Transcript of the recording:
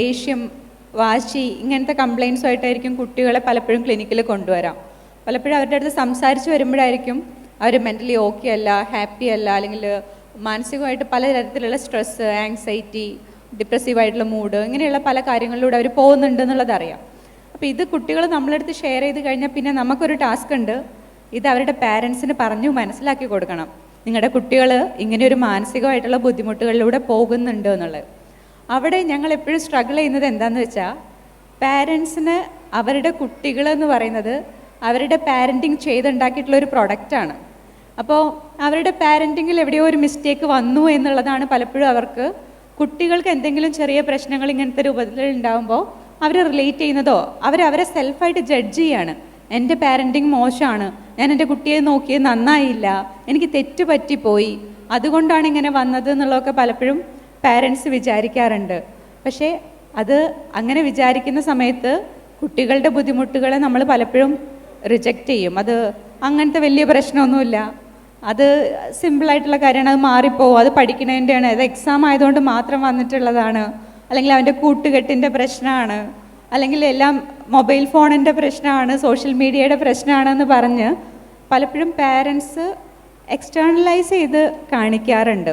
ദേഷ്യം, വാശി ഇങ്ങനത്തെ കംപ്ലയിൻസുമായിട്ടായിരിക്കും കുട്ടികളെ പലപ്പോഴും ക്ലിനിക്കിൽ കൊണ്ടുവരാം. പലപ്പോഴും അവരുടെ അടുത്ത് സംസാരിച്ച് വരുമ്പോഴായിരിക്കും അവർ മെൻ്റലി ഓക്കെ അല്ല, ഹാപ്പി അല്ല, അല്ലെങ്കിൽ മാനസികമായിട്ട് പലതരത്തിലുള്ള സ്ട്രെസ്സ്, ആങ്സൈറ്റി, ഡിപ്രസീവായിട്ടുള്ള മൂഡ്, ഇങ്ങനെയുള്ള പല കാര്യങ്ങളിലൂടെ അവർ പോകുന്നുണ്ട് എന്നുള്ളതറിയാം. അപ്പോൾ ഇത് കുട്ടികൾ നമ്മളടുത്ത് ഷെയർ ചെയ്ത് കഴിഞ്ഞാൽ പിന്നെ നമുക്കൊരു ടാസ്ക് ഉണ്ട്. ഇത് അവരുടെ പാരൻസിന് പറഞ്ഞു മനസ്സിലാക്കി കൊടുക്കണം. നിങ്ങളുടെ കുട്ടികൾ ഇങ്ങനെയൊരു മാനസികമായിട്ടുള്ള ബുദ്ധിമുട്ടുകളിലൂടെ പോകുന്നുണ്ട് എന്നുള്ളത്. അവിടെ ഞങ്ങൾ എപ്പോഴും സ്ട്രഗിൾ ചെയ്യുന്നത് എന്താണെന്ന് വെച്ചാൽ, പാരൻസിന് അവരുടെ കുട്ടികളെന്ന് പറയുന്നത് അവരുടെ പാരൻറ്റിങ് ചെയ്തുണ്ടാക്കിയിട്ടുള്ള ഒരു പ്രൊഡക്റ്റാണ്. അപ്പോൾ അവരുടെ പാരൻറ്റിങ്ങിൽ എവിടെയോ ഒരു മിസ്റ്റേക്ക് വന്നു എന്നുള്ളതാണ് പലപ്പോഴും അവർക്ക്. കുട്ടികൾക്ക് എന്തെങ്കിലും ചെറിയ പ്രശ്നങ്ങൾ ഇങ്ങനത്തെ രൂപത്തിൽ ഉണ്ടാകുമ്പോൾ അവർ റിലേറ്റ് ചെയ്യുന്നതോ അവരെ സെൽഫായിട്ട് ജഡ്ജ് ചെയ്യാണ്. എൻ്റെ പാരൻറ്റിങ് മോശമാണ്, ഞാൻ എൻ്റെ കുട്ടിയെ നോക്കിയത് നന്നായില്ല, എനിക്ക് തെറ്റ് പറ്റിപ്പോയി, അതുകൊണ്ടാണ് ഇങ്ങനെ വന്നത് എന്നുള്ളതൊക്കെ പലപ്പോഴും പാരൻസ് വിചാരിക്കാറുണ്ട്. പക്ഷേ അത് അങ്ങനെ വിചാരിക്കുന്ന സമയത്ത് കുട്ടികളുടെ ബുദ്ധിമുട്ടുകളെ നമ്മൾ പലപ്പോഴും റിജക്റ്റ് ചെയ്യും. അത് അങ്ങനത്തെ വലിയ പ്രശ്നമൊന്നുമില്ല, അത് സിമ്പിളായിട്ടുള്ള കാര്യമാണ്, അത് മാറിപ്പോവും, അത് പഠിക്കണതിൻ്റെയാണ്, അത് എക്സാം ആയതുകൊണ്ട് മാത്രം വന്നിട്ടുള്ളതാണ്, അല്ലെങ്കിൽ അവൻ്റെ കൂട്ടുകെട്ടിൻ്റെ പ്രശ്നമാണ്, അല്ലെങ്കിൽ എല്ലാം മൊബൈൽ ഫോണിൻ്റെ പ്രശ്നമാണ്, സോഷ്യൽ മീഡിയയുടെ പ്രശ്നമാണെന്ന് പറഞ്ഞ് പലപ്പോഴും പാരൻസ് എക്സ്റ്റേണലൈസ് ചെയ്ത് കാണിക്കാറുണ്ട്.